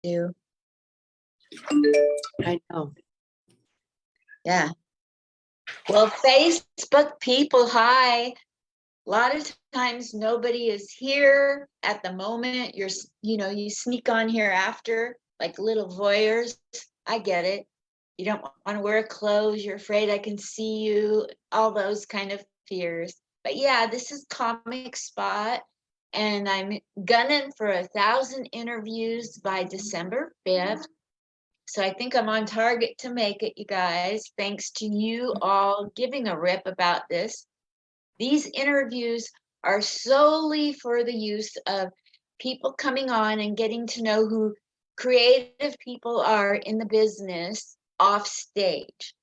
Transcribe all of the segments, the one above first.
do. I know. Yeah. Well, Facebook people, hi. A lot of times nobody is here at the moment. You sneak on here after, like little voyeurs. I get it. You don't want to wear clothes. You're afraid I can see you. All those kind of fears. But yeah, this is Comic Spot, and I'm gunning for 1,000 interviews by December 5th. So I think I'm on target to make it, you guys, thanks to you all giving a rip about this. These interviews are solely for the use of people coming on and getting to know who creative people are in the business off stage.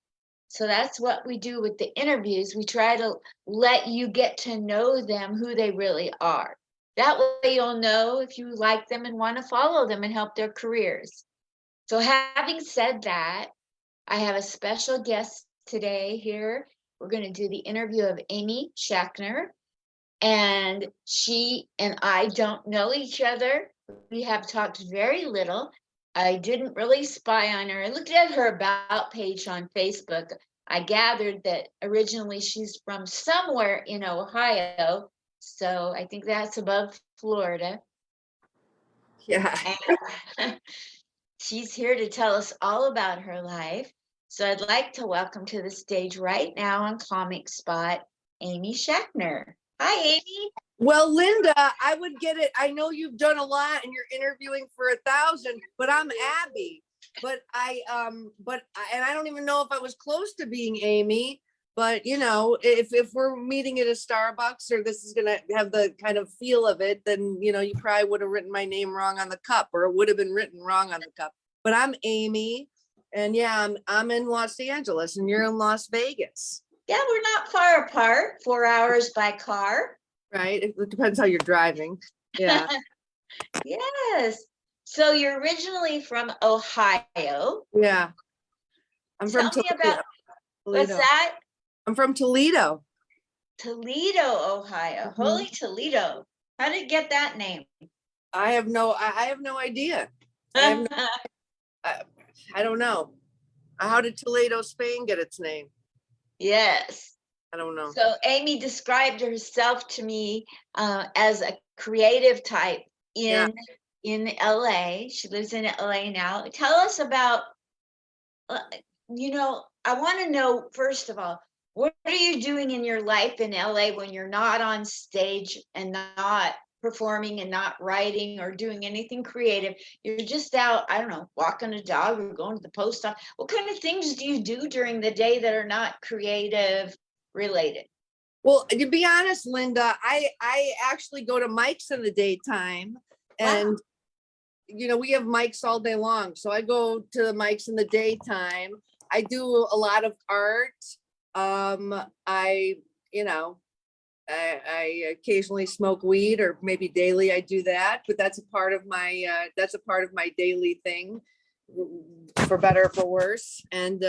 So that's what we do with the interviews. We try to let you get to know them, who they really are. That way you'll know if you like them and want to follow them and help their careers. So having said that, I have a special guest today here. We're going to do the interview of Amy Schachner, and she and I don't know each other. We have talked very little. I didn't really spy on her. I looked at her about page on Facebook. I gathered that originally she's from somewhere in Ohio, so I think that's above Florida. Yeah. And she's here to tell us all about her life. So I'd like to welcome to the stage right now on Comic Spot, Amy Schachner. Hi, Amy. Well, Linda, I would get it. I know you've done a lot and you're interviewing for 1,000, but I'm Abby. And I don't even know if I was close to being Amy, but if we're meeting at a Starbucks or this is going to have the kind of feel of it, then, you probably would have written my name wrong on the cup, or it would have been written wrong on the cup. But I'm Amy, and yeah, I'm in Los Angeles and you're in Las Vegas. Yeah, we're not far apart, 4 hours by car. Right. It depends how you're driving. Yeah. Yes. So you're originally from Ohio. Yeah. I'm Tell from me about, what's that? I'm from Toledo. Toledo, Ohio. Mm-hmm. Holy Toledo. How did it get that name? I have no idea. I don't know. How did Toledo, Spain get its name? Yes. I don't know. So Amy described herself to me as a creative type in LA. She lives in LA now. Tell us about, I want to know, first of all, what are you doing in your life in LA when you're not on stage and not performing and not writing or doing anything creative? You're just out, I don't know, walking a dog or going to the post office. What kind of things do you do during the day that are not creative related? Well, to be honest, Linda, I actually go to Mike's in the daytime, and we have mics all day long. So I go to the mics in the daytime. I do a lot of art. I occasionally smoke weed, or maybe daily I do that, but that's a part of my daily thing, for better or for worse. And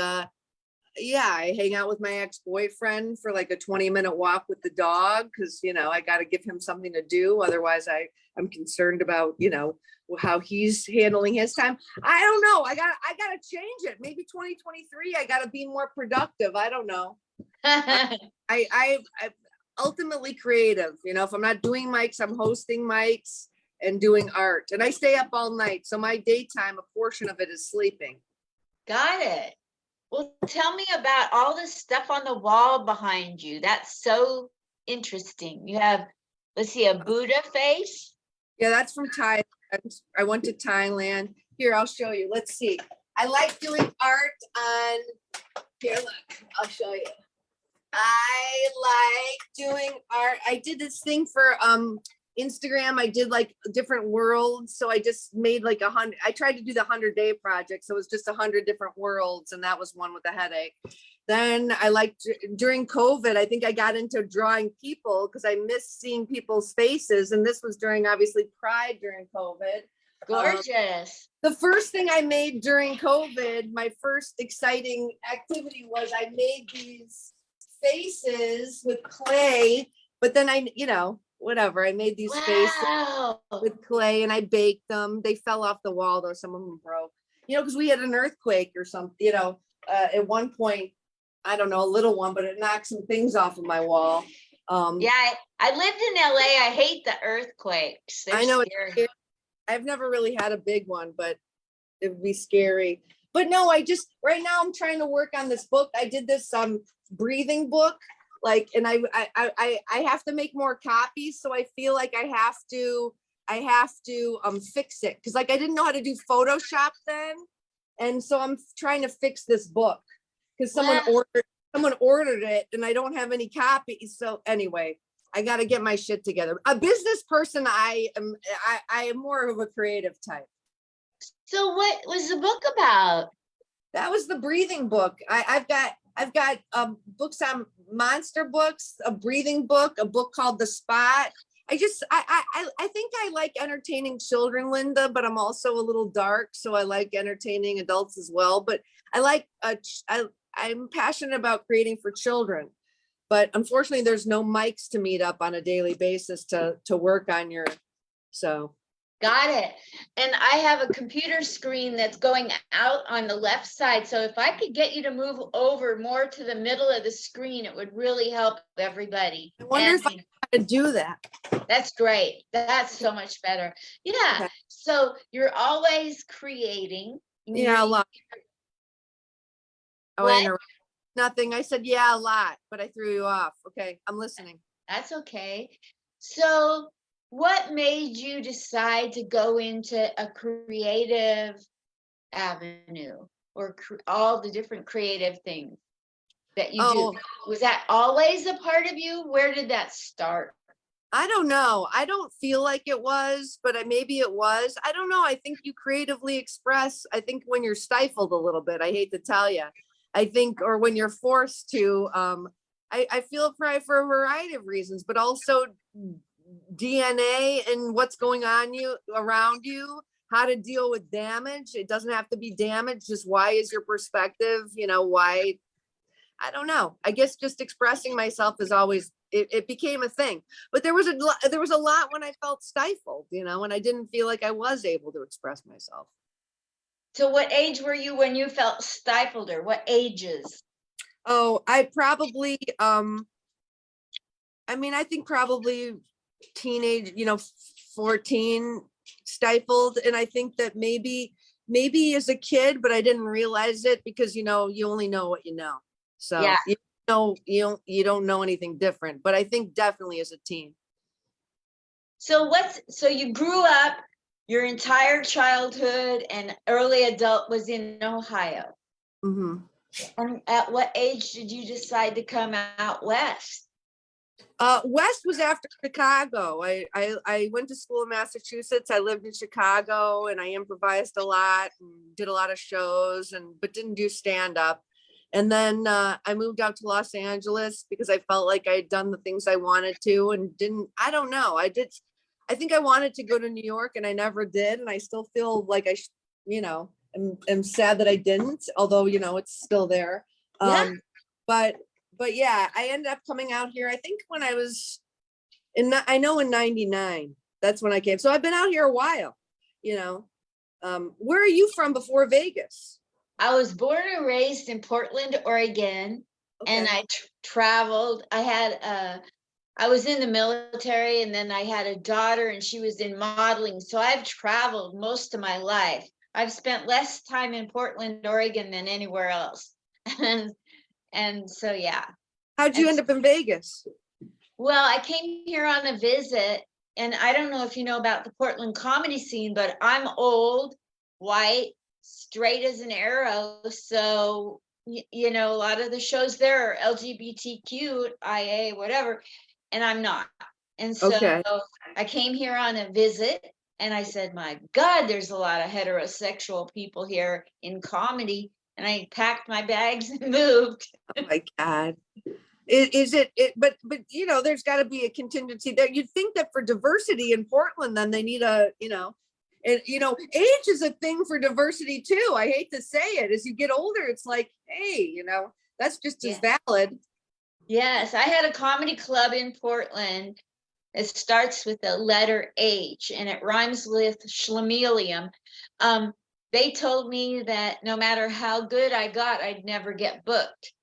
I hang out with my ex-boyfriend for like a 20-minute walk with the dog, because I got to give him something to do. Otherwise I'm concerned about how he's handling his time. I don't know. I gotta change it. Maybe 2023 I gotta be more productive. I don't know. I ultimately creative. If I'm not doing mics, I'm hosting mics and doing art, and I stay up all night. So my daytime, a portion of it is sleeping. Got it. Well, tell me about all this stuff on the wall behind you. That's so interesting. You have, let's see, a Buddha face. Yeah, that's from Thailand. I went to Thailand. Here, I'll show you. Let's see. I like doing art on, here, look, I'll show you. I like doing art. I did this thing for Instagram. I did like different worlds. So I just made like 100. I tried to do the 100-day project. So it was just 100 different worlds. And that was one with a headache. Then I liked, during COVID, I think I got into drawing people because I missed seeing people's faces. And this was during, obviously, Pride during COVID. Gorgeous. The first thing I made during COVID, my first exciting activity, was I made these faces with clay. But then whatever. I made these faces Wow. with clay and I baked them. They fell off the wall though. Some of them broke, because we had an earthquake or something, at one point, I don't know, a little one, but it knocked some things off of my wall. Yeah, I lived in LA. I hate the earthquakes. They're I know scary. I've never really had a big one, but it would be scary. But no, right now I'm trying to work on this book. I did this breathing book, and I have to make more copies. So I feel like I have to fix it. Cause I didn't know how to do Photoshop then. And so I'm trying to fix this book because Wow. someone ordered it and I don't have any copies. So anyway, I got to get my shit together. A business person, I am more of a creative type. So what was the book about? That was the breathing book. I've got books on monster books, a breathing book, a book called The Spot. I think I like entertaining children, Linda, but I'm also a little dark, so I like entertaining adults as well. But I'm passionate about creating for children. But unfortunately, there's no mics to meet up on a daily basis to work on so. Got it. And I have a computer screen that's going out on the left side. So if I could get you to move over more to the middle of the screen, it would really help everybody. I wonder if I know how to do that. That's great. That's so much better. Yeah. Okay. So you're always creating. Yeah, a lot. Oh, I What? interrupted. Nothing. I said, yeah, a lot, but I threw you off. Okay, I'm listening. That's okay. So what made you decide to go into a creative avenue or all the different creative things that you do? Was that always a part of you? Where did that start? I don't know. I don't feel like it was, but maybe it was. I don't know. I think you creatively express. I think when you're stifled a little bit, I hate to tell you, I think, or when you're forced to, I feel probably for a variety of reasons, but also DNA and what's going on around you, how to deal with damage. It doesn't have to be damage. Just why is your perspective, why? I don't know. I guess just expressing myself is always, it became a thing, but there was a lot when I felt stifled, when I didn't feel like I was able to express myself. So what age were you when you felt stifled, or what ages? Oh, I probably, I think probably teenage, 14, stifled. And I think that maybe as a kid, but I didn't realize it because, you only know what you know. So, Yeah. you don't know anything different, but I think definitely as a teen. So you grew up, your entire childhood and early adult was in Ohio. Mm-hmm. And at what age did you decide to come out west? West was after Chicago. I went to school in Massachusetts. I lived in Chicago and I improvised a lot and did a lot of shows but didn't do stand up. And then I moved out to Los Angeles because I felt like I had done the things I wanted to and I don't know. I think I wanted to go to New York and I never did. And I still feel like am sad that I didn't, although, it's still there. Yeah. But yeah, I ended up coming out here, I think when I was in 99, that's when I came. So I've been out here a while, where are you from before Vegas? I was born and raised in Portland, Oregon, and I traveled. I was in the military, and then I had a daughter and she was in modeling. So I've traveled most of my life. I've spent less time in Portland, Oregon than anywhere else. And so, yeah. How'd you end up in Vegas? Well, I came here on a visit, and I don't know if you know about the Portland comedy scene, but I'm old, white, straight as an arrow. So, a lot of the shows there are LGBTQ, IA, whatever, and I'm not. And so I came here on a visit and I said, my God, there's a lot of heterosexual people here in comedy. And I packed my bags and moved. Oh my God. But there's got to be a contingency there. You'd think that for diversity in Portland, then they need age is a thing for diversity too. I hate to say it. As you get older, it's like, hey, that's just as valid. Yes, I had a comedy club in Portland It starts with the letter H and it rhymes with schlemelium. They told me that no matter how good I got, I'd never get booked.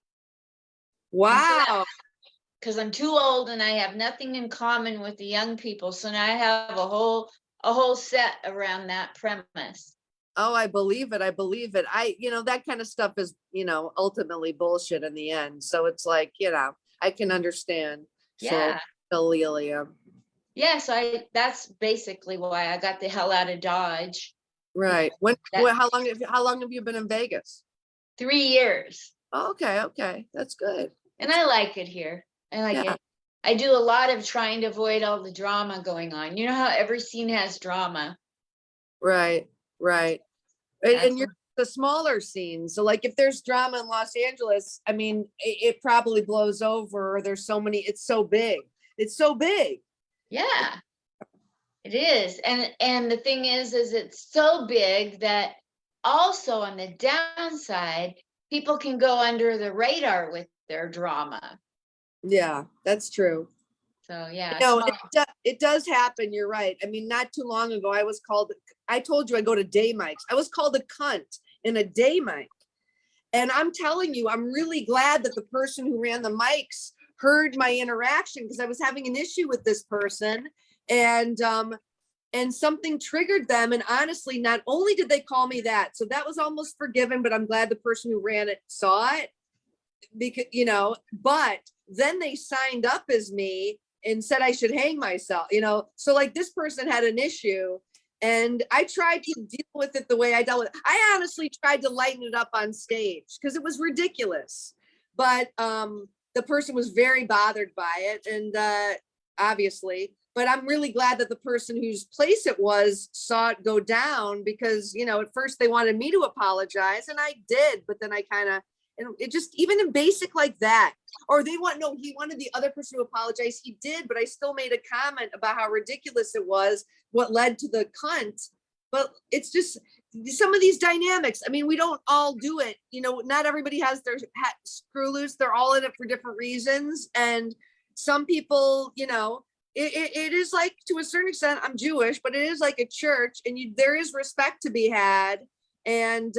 Wow. Because I'm too old and I have nothing in common with the young people. So now I have a whole set around that premise. Oh, I believe it. I believe it. That kind of stuff is, ultimately bullshit in the end. So it's like, I can understand. Yeah. Schlemelium. Yeah, so that's basically why I got the hell out of Dodge. Right. That How long have you been in Vegas? 3 years. Oh, okay. That's good. And I like it here. I like Yeah. it. I do a lot of trying to avoid all the drama going on. You know how every scene has drama. Right. That's And you're the smaller scenes. So like if there's drama in Los Angeles, I mean, it probably blows over. Or there's so many, it's so big. It's so big. yeah, it is. And the thing is it's so big that also on the downside, people can go under the radar with their drama. Yeah, that's true. So yeah, No, small. it does happen. You're right. I mean, not too long ago, I told you I go to day mics. I was called a cunt in a day mic. And I'm telling you, I'm really glad that the person who ran the mics heard my interaction because I was having an issue with this person and something triggered them. And honestly, not only did they call me that, so that was almost forgiven, but I'm glad the person who ran it saw it because, but then they signed up as me and said I should hang myself, so like this person had an issue and I tried to deal with it the way I dealt with it. I honestly tried to lighten it up on stage because it was ridiculous, but the person was very bothered by it and obviously, but I'm really glad that the person whose place it was saw it go down because, at first they wanted me to apologize and I did, but then I kind of, and it just, even in basic like that, or he wanted the other person to apologize. He did, but I still made a comment about how ridiculous it was, what led to the cunt. But it's just some of these dynamics. I mean, we don't all do it. Not everybody has their screw loose. They're all in it for different reasons. And some people, it is like, to a certain extent, I'm Jewish, but it is like a church and there is respect to be had. And,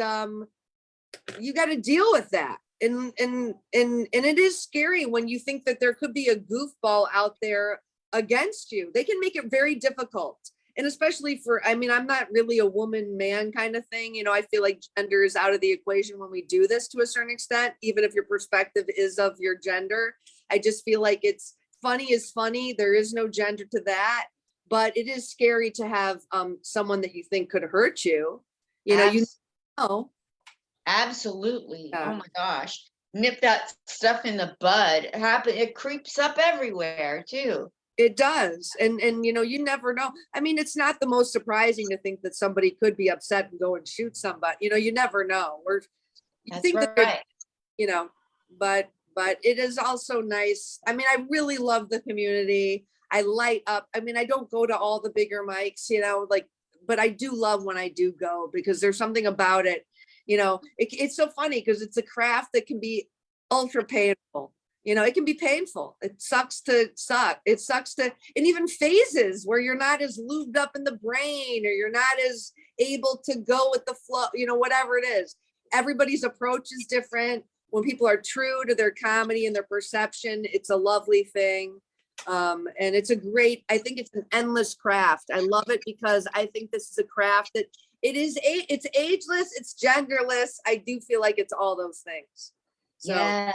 you got to deal with that. And it is scary when you think that there could be a goofball out there against you. They can make it very difficult. And especially I'm not really a woman man kind of thing. I feel like gender is out of the equation when we do this to a certain extent, even if your perspective is of your gender. I just feel like it's funny is funny. There is no gender to that, but it is scary to have someone that you think could hurt you. Absolutely. Yeah. Oh my gosh. Nip that stuff in the bud. It creeps up everywhere too. It does. And you never know. I mean, it's not the most surprising to think that somebody could be upset and go and shoot somebody. You never know. That's right. But it is also nice. I mean, I really love the community. I light up. I mean, I don't go to all the bigger mics, but I do love when I do go because there's something about it. It's so funny because it's a craft that can be ultra painful. It can be painful. It sucks to suck. It sucks to, and even phases where you're not as lubed up in the brain or you're not as able to go with the flow, whatever it is. Everybody's approach is different. When people are true to their comedy and their perception, it's a lovely thing. And I think it's an endless craft. I love it because I think this is a craft that it's ageless, it's genderless. I do feel like it's all those things. So. Yeah.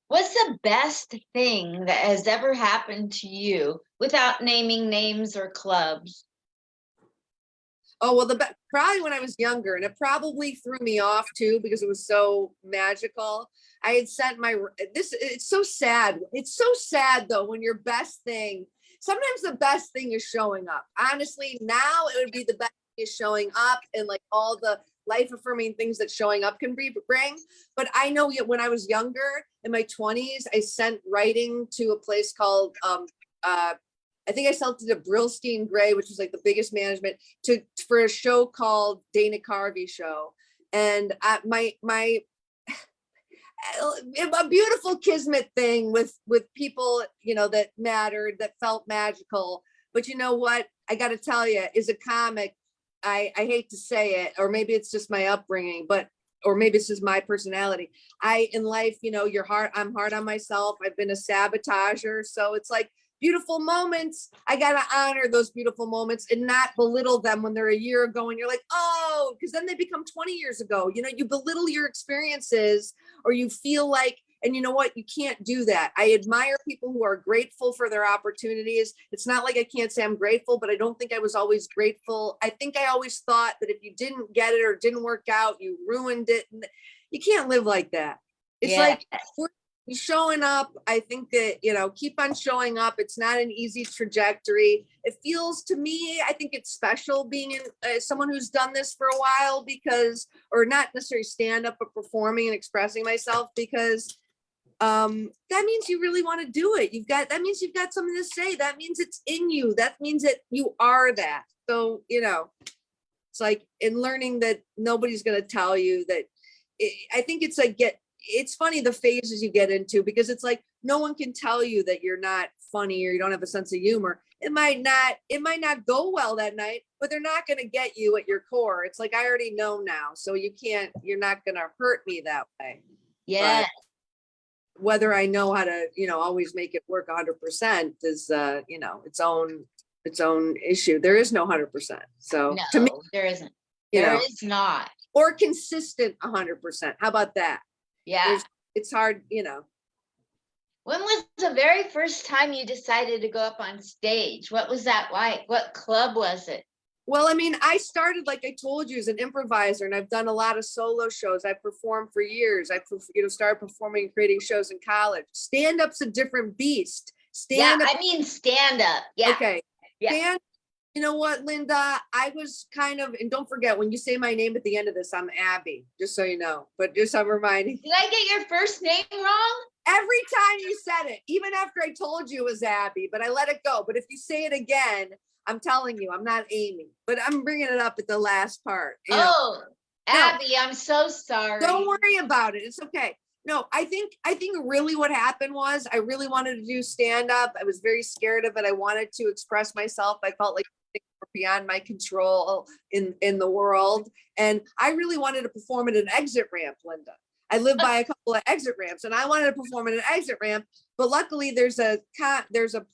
What's the best thing that has ever happened to you without naming names or clubs? Oh, well, probably when I was younger, and it probably threw me off too because it was so magical. I had sent it's so sad. It's so sad though when your best thing, sometimes the best thing is showing up. Honestly, now it would be the best thing is showing up and like all the life affirming things that showing up can bring. But I know when I was younger in my 20s, I sent writing to a place called, I think I sent it to Brillstein Gray, which was like the biggest management for a show called Dana Carvey Show. And a beautiful kismet thing with people, that mattered, that felt magical. But you know what? I got to tell you, as a comic, I hate to say it, or maybe it's just my upbringing, or maybe it's just my personality. In life, I'm hard on myself. I've been a sabotager. So it's like beautiful moments. I got to honor those beautiful moments and not belittle them when they're a year ago. And you're like, oh, because then they become 20 years ago. You belittle your experiences, or you feel like, and you know what? You can't do that. I admire people who are grateful for their opportunities. It's not like I can't say I'm grateful, but I don't think I was always grateful. I think I always thought that if you didn't get it or didn't work out, you ruined it. And you can't live like that. It's like we're showing up. I think that, keep on showing up. It's not an easy trajectory. It feels to me, I think it's special being someone who's done this for a while, or not necessarily stand up, but performing and expressing myself, because that means you really want to do it. That means you've got something to say. That means it's in you. That means that you are that. So, it's like in learning that nobody's going to tell you that. I think it's like, it's funny the phases you get into, because it's like, no one can tell you that you're not funny or you don't have a sense of humor. It might not go well that night, but they're not going to get you at your core. It's like, I already know now. So you're not going to hurt me that way. Yeah. But whether I know how to, always make it work 100% is, its own issue. There is no 100%. So No, to me, there isn't. There is not. Or consistent 100%. How about that? Yeah. It's hard, When was the very first time you decided to go up on stage? What was that like? What club was it? Well, I mean, I started, like I told you, as an improviser, and I've done a lot of solo shows. I performed for years. I started performing and creating shows in college. Stand-up's a different beast. Stand-up. I mean stand-up. Yeah. Okay. Yeah. You know what, Linda? I was kind of, and don't forget, when you say my name at the end of this, I'm Abby, just so you know. But just I'm reminding. Did I get your first name wrong? Every time you said it, even after I told you it was Abby, but I let it go. But if you say it again, I'm telling you, I'm not Amy, but I'm bringing it up at the last part. Abby, I'm so sorry. Don't worry about it. It's okay. No, I think really what happened was I really wanted to do stand up. I was very scared of it. I wanted to express myself. I felt like things were beyond my control in the world. And I really wanted to perform at an exit ramp, Linda. I live by a couple of exit ramps, and I wanted to perform at an exit ramp, but luckily there's a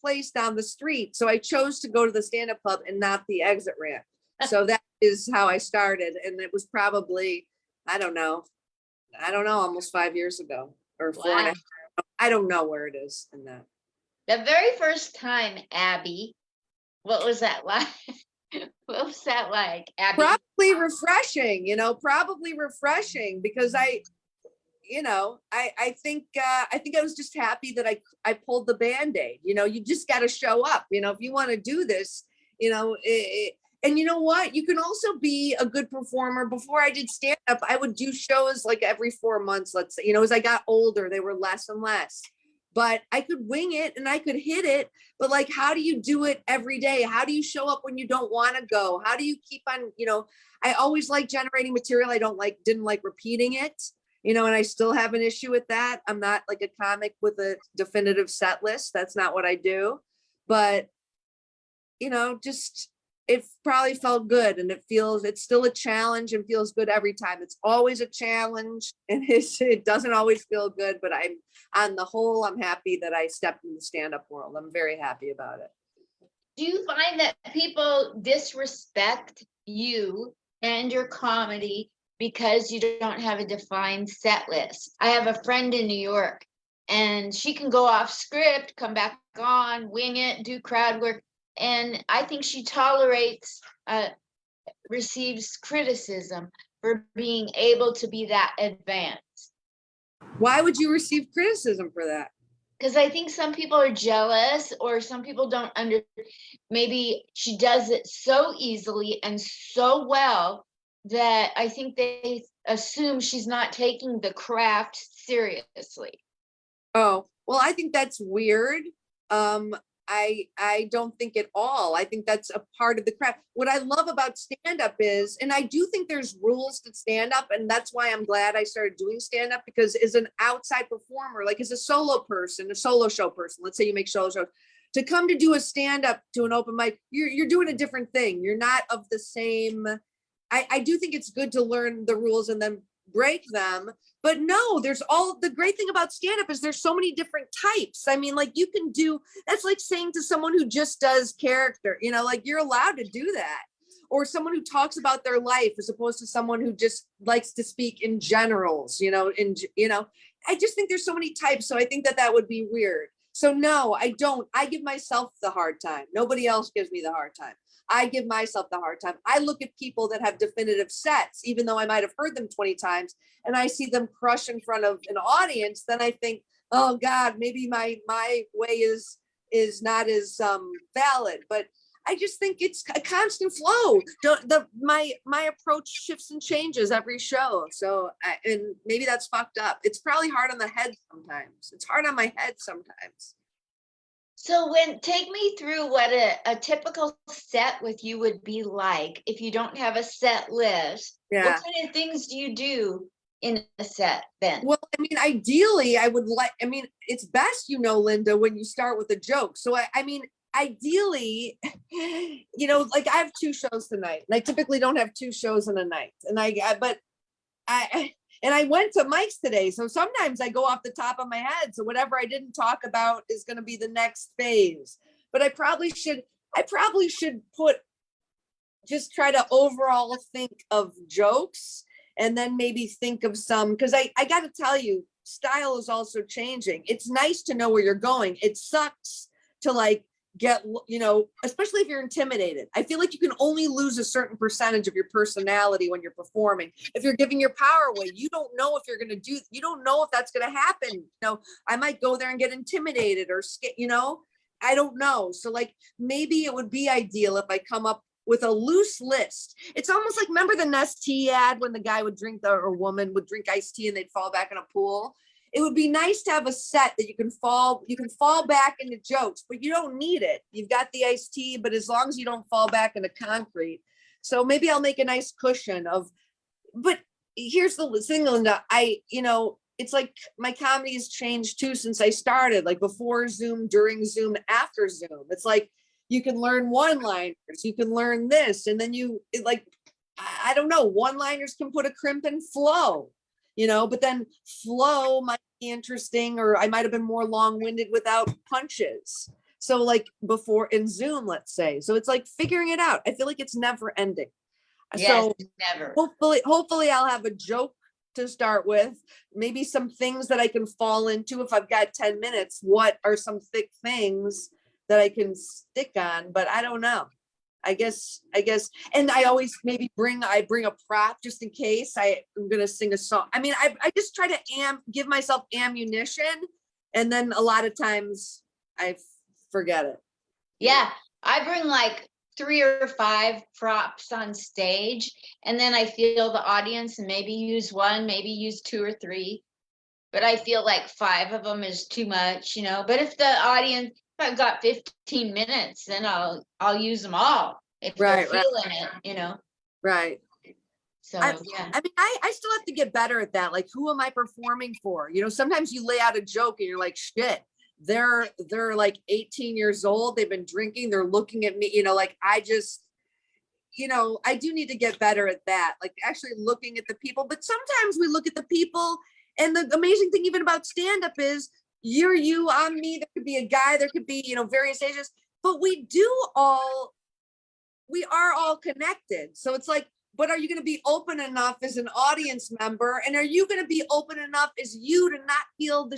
place down the street. So I chose to go to the stand-up club and not the exit ramp. So that is how I started. And it was probably, I don't know, almost 5 years ago, or 4.5. I don't know where it is in that. The very first time, Abby, what was that like? What was that like, Abby? Probably refreshing, because I think I was just happy that I pulled the Band-Aid. You just got to show up, if you want to do this, and you know what? You can also be a good performer. Before I did stand up, I would do shows like every 4 months, let's say, as I got older, they were less and less, but I could wing it and I could hit it. But like, how do you do it every day? How do you show up when you don't want to go? How do you keep on, I always like generating material. Didn't like repeating it, and I still have an issue with that. I'm not like a comic with a definitive set list. That's not what I do. But, just, it probably felt good, and it's still a challenge and feels good every time. It's always a challenge, and it doesn't always feel good, but on the whole, I'm happy that I stepped in the stand-up world. I'm very happy about it. Do you find that people disrespect you and your comedy because you don't have a defined set list? I have a friend in New York, and she can go off script, come back on, wing it, do crowd work. And I think she receives criticism for being able to be that advanced. Why would you receive criticism for that? Because I think some people are jealous, or some people don't maybe she does it so easily and so well that I think they assume she's not taking the craft seriously. Oh, well, I think that's weird. I don't think at all. I think that's a part of the craft. What I love about stand-up is, and I do think there's rules to stand-up, and that's why I'm glad I started doing stand-up, because as an outside performer, like as a solo person, a solo show person, let's say you make solo shows, to come to do a stand-up to an open mic, you're doing a different thing. You're not of the same. I do think it's good to learn the rules and then break them. But no, there's all the great thing about stand up is there's so many different types. I mean, like you can do, that's like saying to someone who just does character, you know, like you're allowed to do that. Or someone who talks about their life as opposed to someone who just likes to speak in generals, I just think there's so many types. So I think that that would be weird. So no, I don't. I give myself the hard time. Nobody else gives me the hard time. I give myself the hard time. I look at people that have definitive sets, even though I might have heard them 20 times, and I see them crush in front of an audience, then I think, oh God, maybe my way is not as valid. But I just think it's a constant flow. My approach shifts and changes every show. So, and maybe that's fucked up. It's probably hard on the head sometimes. It's hard on my head sometimes. So take me through what a typical set with you would be like if you don't have a set list. Yeah. What kind of things do you do in a set then? Well, I mean, ideally, it's best, Linda, when you start with a joke. So I mean, ideally, like I have 2 shows tonight, and I typically don't have 2 shows in a night. And I went to Mike's today. So sometimes I go off the top of my head. So whatever I didn't talk about is going to be the next phase. But I probably should just try to overall think of jokes, and then maybe think of some, because I got to tell you, style is also changing. It's nice to know where you're going. It sucks to like get, especially if you're intimidated. I feel like you can only lose a certain percentage of your personality when you're performing. If you're giving your power away, you don't know if you don't know if that's going to happen. I might go there and get intimidated or I don't know. So like, maybe it would be ideal if I come up with a loose list. It's almost like, remember the Nestea ad when the guy would drink or woman would drink iced tea and they'd fall back in a pool? It would be nice to have a set that you can fall back into jokes, but you don't need it. You've got the iced tea, but as long as you don't fall back into concrete. So maybe I'll make a nice cushion but here's the thing, Linda, it's like my comedy has changed too since I started, like before Zoom, during Zoom, after Zoom. It's like, you can learn one-liners, you can learn this, and then I don't know, one-liners can put a crimp in flow, but then flow might be interesting, or I might have been more long-winded without punches. So like before in Zoom, let's say. So it's like figuring it out. I feel like it's never ending. Yes, so never. Hopefully I'll have a joke to start with, maybe some things that I can fall into if I've got 10 minutes. What are some thick things that I can stick on? But I don't know. I guess, and I always maybe bring a prop just in case I'm going to sing a song. I mean, I just try to give myself ammunition, and then a lot of times I forget it. Yeah. I bring like 3 or 5 props on stage, and then I feel the audience and maybe use 1, maybe use 2 or 3. But I feel like 5 of them is too much, But if the audience, if I've got 15 minutes, then I'll use them all if they're feeling it, Right. So I yeah. mean, I still have to get better at that. Like, who am I performing for? Sometimes you lay out a joke and you're like, shit, they're like 18 years old. They've been drinking. They're looking at me, like I just, I do need to get better at that. Like actually looking at the people, but sometimes we look at the people. And the amazing thing even about stand-up is you're you, I'm me. There could be a guy, there could be, various ages, but we are all connected. So it's like, but are you going to be open enough as an audience member? And are you going to be open enough as you to not feel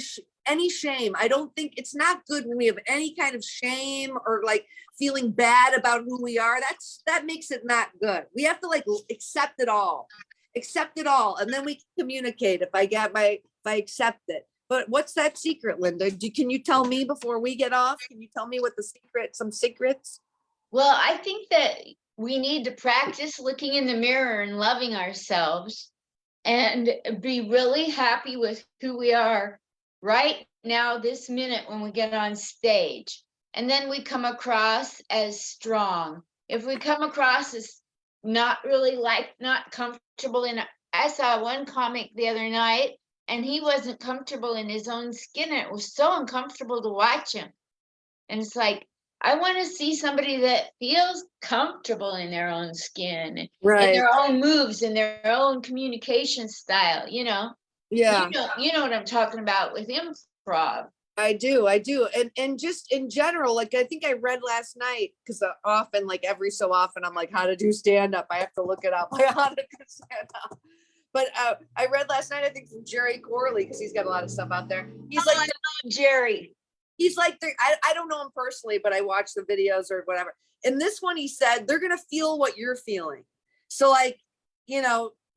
any shame? I don't think it's not good when we have any kind of shame or like feeling bad about who we are. That makes it not good. We have to like accept it all, and then we can communicate if I accept it. But what's that secret, Linda? Can you tell me before we get off? Can you tell me what some secrets? Well, I think that we need to practice looking in the mirror and loving ourselves, and be really happy with who we are right now, this minute, when we get on stage. and then we come across as strong. If we come across as not really not comfortable in, I saw one comic the other night and he wasn't comfortable in his own skin. And it was so uncomfortable to watch him. And it's like, I want to see somebody that feels comfortable in their own skin, in Right. their own moves, in their own communication style, Yeah. You know what I'm talking about with improv. I do. And just in general, like I think I read last night, because often, like every so often, I'm like, how to do stand up. I have to look it up. How to do stand up. But I read last night, I think from Jerry Corley, because he's got a lot of stuff out there. He's I like, love Jerry. he's like, I don't know him personally, but I watch the videos or whatever. And this one, he said, they're going to feel what you're feeling. So like,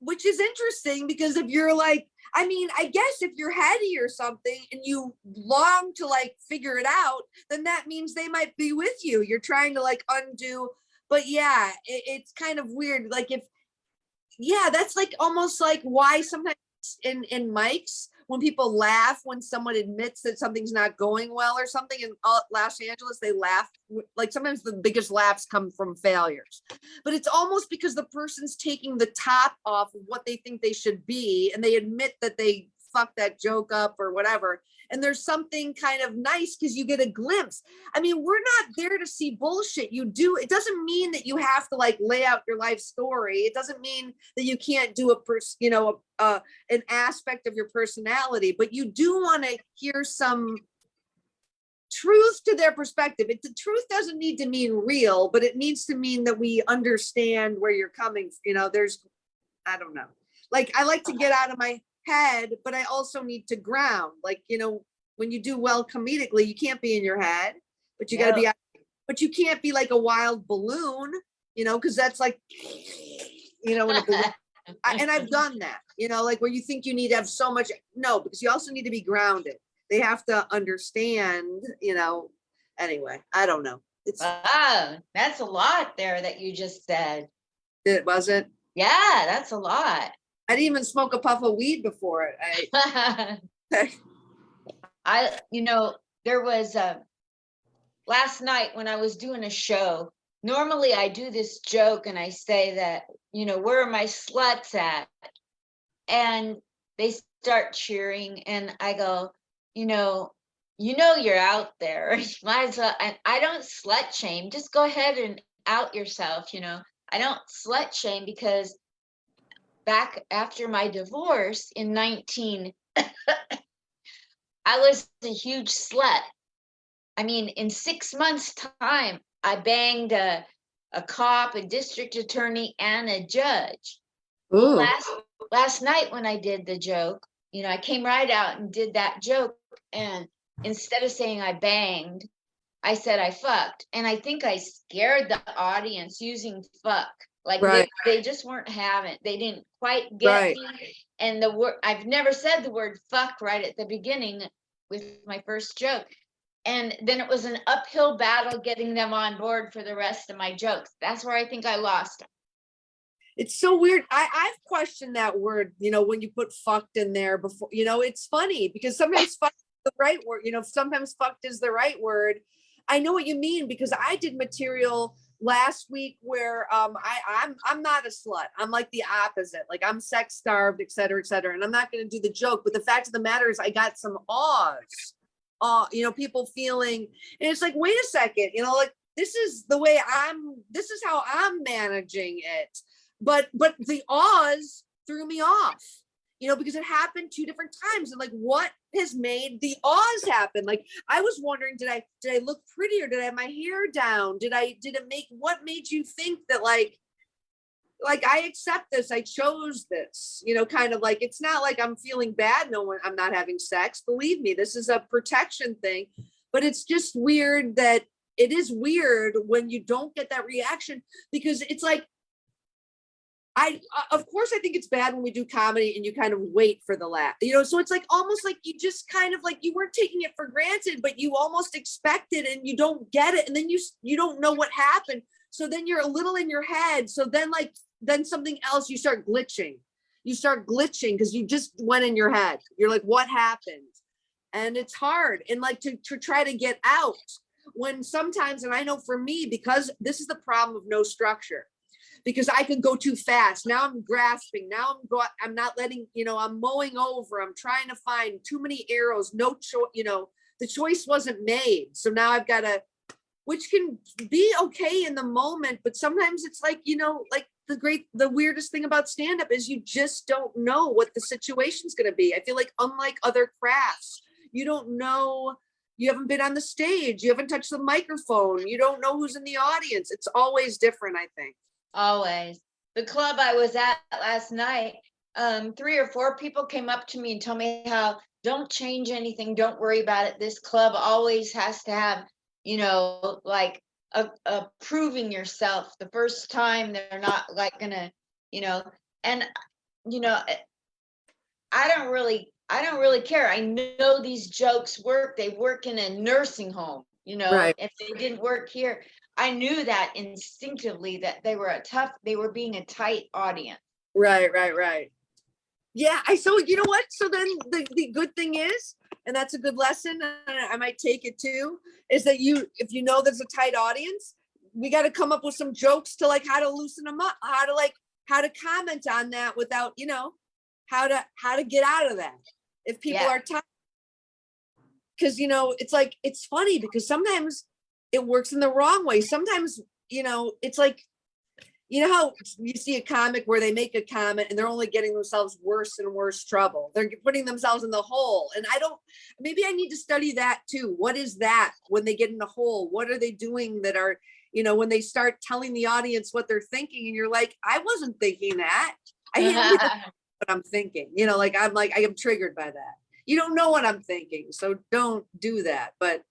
which is interesting, because if you're like, I mean, I guess if you're heady or something and you long to like figure it out, then that means they might be with you. You're trying to like undo, but yeah, it's kind of weird. Like that's like almost like why sometimes in mics, when people laugh when someone admits that something's not going well or something in Los Angeles, they laugh. Like sometimes the biggest laughs come from failures, but it's almost because the person's taking the top off of what they think they should be, and they admit that they fucked that joke up or whatever. And there's something kind of nice because you get a glimpse. I mean, we're not there to see bullshit. It doesn't mean that you have to like lay out your life story. It doesn't mean that you can't do an aspect of your personality, but you do want to hear some truth to their perspective. The truth doesn't need to mean real, but it needs to mean that we understand where you're coming. I don't know. Like, I like to get out of my head, but I also need to ground. Like, when you do well comedically, you can't be in your head, but you got to be, but you can't be like a wild balloon, because that's like, when a balloon, and I've done that, like where you think you need to have so much, no, because you also need to be grounded. They have to understand, anyway, I don't know. Wow, that's a lot there that you just said. It wasn't. Yeah, that's a lot. I didn't even smoke a puff of weed before it. There was last night when I was doing a show, normally I do this joke and I say that, where are my sluts at? And they start cheering and I go, you're out there. Might as well. And I don't slut shame. Just go ahead and out yourself. I don't slut shame because back after my divorce in 19, I was a huge slut. I mean, in 6 months' time, I banged a cop, a district attorney, and a judge. Ooh. Last night when I did the joke, I came right out and did that joke. And instead of saying I banged, I said I fucked. And I think I scared the audience using fuck. Like right. they just weren't having, they didn't quite get me. And the word, I've never said the word fuck right at the beginning with my first joke. And then it was an uphill battle getting them on board for the rest of my jokes. That's where I think I lost them. It's so weird. I've questioned that word, when you put fucked in there before, it's funny because sometimes fucked is the right word, sometimes fucked is the right word. I know what you mean because I did material last week where I'm not a slut. I'm like the opposite. Like I'm sex starved, et cetera, et cetera. And I'm not going to do the joke, but the fact of the matter is I got some ahs, people feeling, and it's like, wait a second, like this is how I'm managing it. But the ahs threw me off, because it happened 2 different times. And like, what has made the ahs happen? Like, I was wondering, did I look pretty or did I have my hair down? What made you think that like I accept this, I chose this, kind of like, it's not like I'm feeling bad. I'm not having sex. Believe me, this is a protection thing, but it's just weird that it is weird when you don't get that reaction because it's like, of course, I think it's bad when we do comedy and you kind of wait for the laugh, so it's like almost like you just kind of like you weren't taking it for granted, but you almost expect it and you don't get it. And then you don't know what happened. So then you're a little in your head. So then something else, you start glitching because you just went in your head. You're like, what happened? And it's hard. And like to try to get out. when sometimes, and I know for me, because this is the problem of no structure, because I can go too fast. Now I'm grasping. Now I'm not letting, I'm mowing over. I'm trying to find too many arrows. No choice, the choice wasn't made. So now I've got to, which can be okay in the moment, but sometimes it's like, like the weirdest thing about stand-up is you just don't know what the situation's going to be. I feel like unlike other crafts, you don't know, you haven't been on the stage, you haven't touched the microphone, you don't know who's in the audience. It's always different, I think. Always. The club I was at last night, 3 or 4 people came up to me and told me how don't change anything, don't worry about it. This club always has to have, like proving yourself the first time. They're not like gonna, and you know, I don't really care. I know these jokes work. They work in a nursing home, Right. if they didn't work here. I knew that instinctively that they were being a tight audience. Right. Yeah, so you know what? So then the good thing is, and that's a good lesson, and I might take it too, is that if you know there's a tight audience, we got to come up with some jokes to like how to loosen them up, how to comment on that without, how to get out of that if people are tight. Because, it's like, it's funny because sometimes it works in the wrong way. Sometimes, it's like, how you see a comic where they make a comment and they're only getting themselves worse and worse trouble. They're putting themselves in the hole. And maybe I need to study that too. What is that when they get in the hole? What are they doing that are, when they start telling the audience what they're thinking and you're like, I wasn't thinking that. I can't what I'm thinking, I am triggered by that. You don't know what I'm thinking, so don't do that. But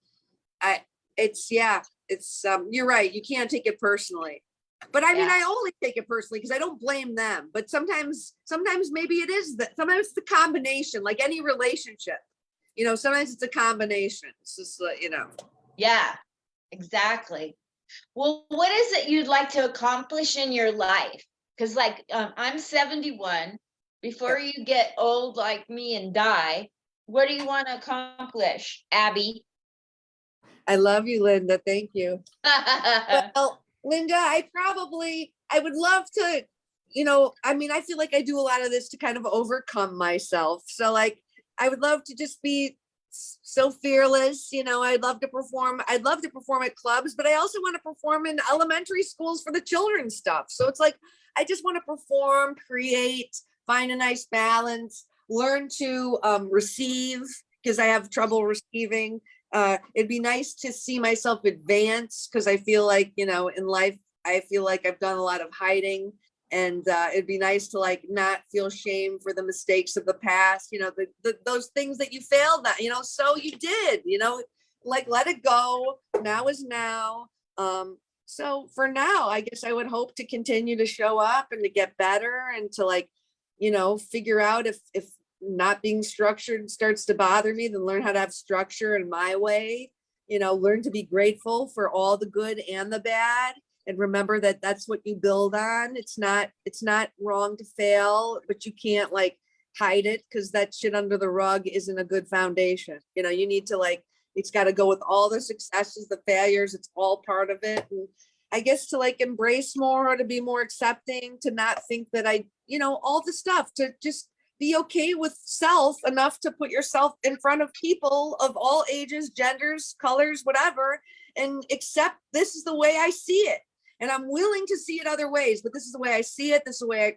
you're right. You can't take it personally. But I mean, I only take it personally because I don't blame them. But sometimes maybe it is that. Sometimes it's the combination, like any relationship. Sometimes it's a combination. It's just, Yeah, exactly. Well, what is it you'd like to accomplish in your life? Because I'm 71. Before you get old like me and die, what do you want to accomplish, Abby? I love you, Linda. Thank you. Well, Linda, I would love to, I feel like I do a lot of this to kind of overcome myself. So I would love to just be so fearless. I'd love to perform at clubs, but I also want to perform in elementary schools for the children's stuff. So it's like, I just want to perform, create, find a nice balance, learn to receive, because I have trouble receiving. It'd be nice to see myself advance because I feel like, in life, I feel like I've done a lot of hiding, and it'd be nice to not feel shame for the mistakes of the past, those things that you failed at, so you did, let it go. Now is now. So for now, I guess I would hope to continue to show up and to get better and to figure out if not being structured starts to bother me, then learn how to have structure in my way, learn to be grateful for all the good and the bad. And remember that that's what you build on. It's not wrong to fail, but you can't hide it, because that shit under the rug isn't a good foundation. You need to it's got to go with all the successes, the failures. It's all part of it. And I guess to embrace more, to be more accepting, to not think that all the stuff, to just be okay with self enough to put yourself in front of people of all ages, genders, colors, whatever, and accept this is the way I see it. And I'm willing to see it other ways, but this is the way I see it. This is the way I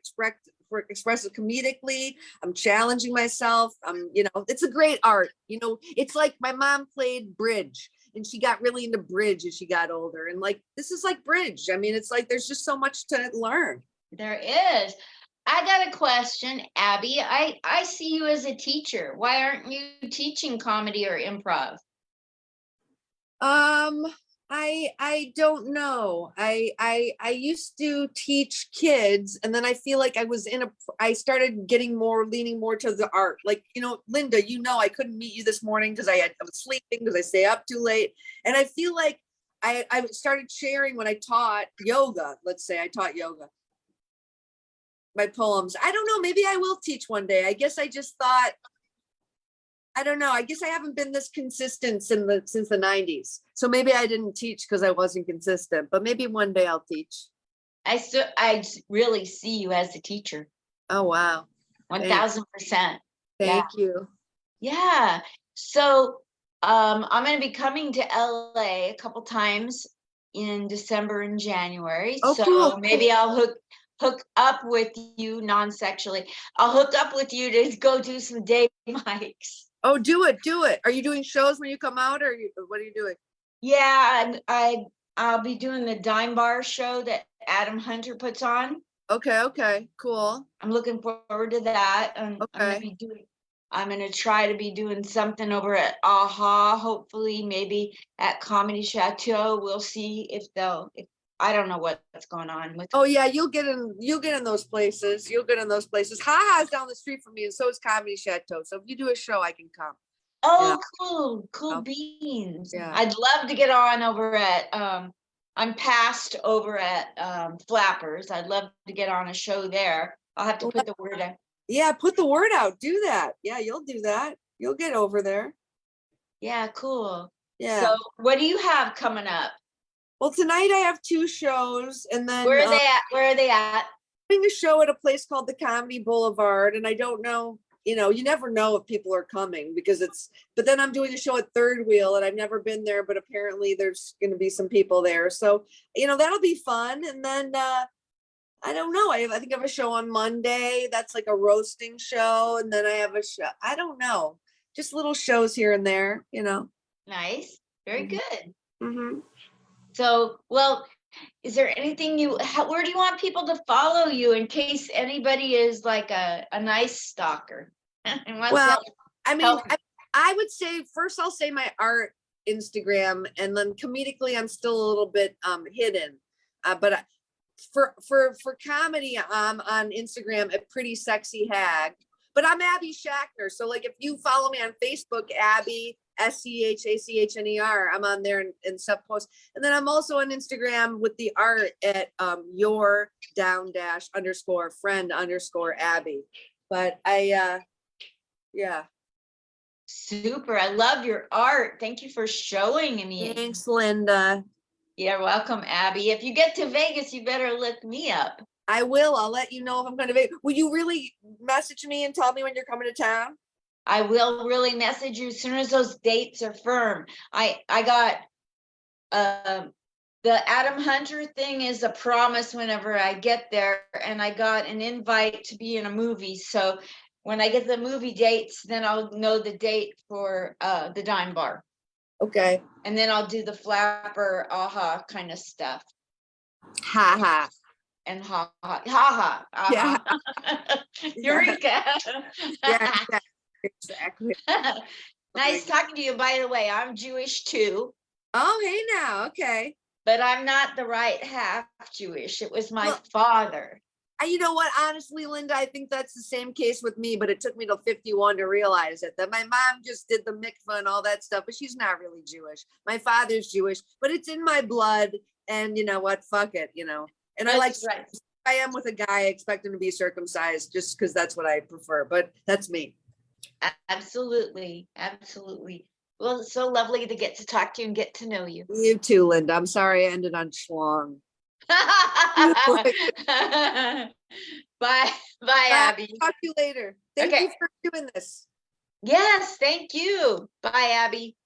express it comedically. I'm challenging myself. It's a great art. It's like my mom played bridge and she got really into bridge as she got older. And this is like bridge. I mean, it's there's just so much to learn. There is. I got a question, Abby. I see you as a teacher. Why aren't you teaching comedy or improv? I don't know. I used to teach kids, and then I feel like I started leaning more to the art. Linda, I couldn't meet you this morning because I was sleeping because I stay up too late. And I feel like I started sharing when I taught yoga. Let's say I taught yoga, my poems. I don't know. Maybe I will teach one day. I guess I just thought I don't know. I guess I haven't been this consistent since the 90s. So maybe I didn't teach because I wasn't consistent, but maybe one day I'll teach. I really see you as a teacher. Oh, wow. 1000%. Yeah. Thank you. Yeah. So I'm going to be coming to LA a couple times in December and January. Oh, So cool. maybe I'll hook up with you non-sexually. I'll hook up with you to go do some day mics. Oh, do it. Do it. Are you doing shows when you come out, or what are you doing? Yeah, I'll be doing the Dime Bar show that Adam Hunter puts on. Okay. Okay. Cool. I'm looking forward to that. And Okay. I'm gonna try to be doing something over at AHA, hopefully maybe at Comedy Chateau. We'll see if I don't know what's going on with. Oh yeah, you'll get in those places. You'll get in those places. Haha's down the street from me, and so is Comedy Chateau. So if you do a show, I can come. Oh, Yeah. cool Oh, beans. yeah. I'd love to get on over at I'm past over at Flappers. I'd love to get on a show there. I'll have to put the word out. Yeah, put the word out. Do that. Yeah, you'll do that. You'll get over there. Yeah, cool. Yeah. So what do you have coming up? Well, tonight I have 2 shows, and then Where are they at? Where are they at? doing a show at a place called the Comedy Boulevard, and I don't know, you never know if people are coming because but then I'm doing a show at Third Wheel, and I've never been there, but apparently there's going to be some people there. So, that'll be fun. And then, I don't know. I think I have a show on Monday. That's like a roasting show. And then I have a show. I don't know. Just little shows here and there, Nice. Very good. Mm-hmm. So, well, is there anything where do you want people to follow you in case anybody is like a nice stalker? Well, I mean, I would say first I'll say my art Instagram, and then comedically I'm still a little bit hidden. But for comedy, I'm on Instagram at Pretty Sexy Hag. But I'm Abby Schachner. So like if you follow me on Facebook, Abby SCHACHNER, I'm on there and stuff post. And then I'm also on Instagram with the art at your _friend_Abby. But yeah. Super. I love your art. Thank you for showing me. Thanks, Linda. Yeah, welcome, Abby. If you get to Vegas, you better look me up. I will. I'll let you know if I'm going to Vegas. Will you really message me and tell me when you're coming to town? I will really message you as soon as those dates are firm. I got the Adam Hunter thing is a promise whenever I get there, and I got an invite to be in a movie. So when I get the movie dates, then I'll know the date for the Dime Bar. Okay. And then I'll do the Flapper AHA kind of stuff. Ha ha. And ha ha ha ha. Yeah. Eureka. Yeah, exactly. Nice talking to you, by the way. I'm Jewish too. Oh, hey now. Okay. But I'm not the right half Jewish. It was my father. You know what? Honestly, Linda, I think that's the same case with me, but it took me till 51 to realize it, that my mom just did the mikvah and all that stuff, but she's not really Jewish. My father's Jewish, but it's in my blood. And you know what? Fuck it, And I I am with a guy, I expect him to be circumcised just because that's what I prefer, but that's me. Absolutely. Absolutely. Well, it's so lovely to get to talk to you and get to know you. You too, Linda. I'm sorry I ended on schlong. Bye. Bye, Abby. Talk to you later. Thank you for doing this. Yes, thank you. Bye, Abby.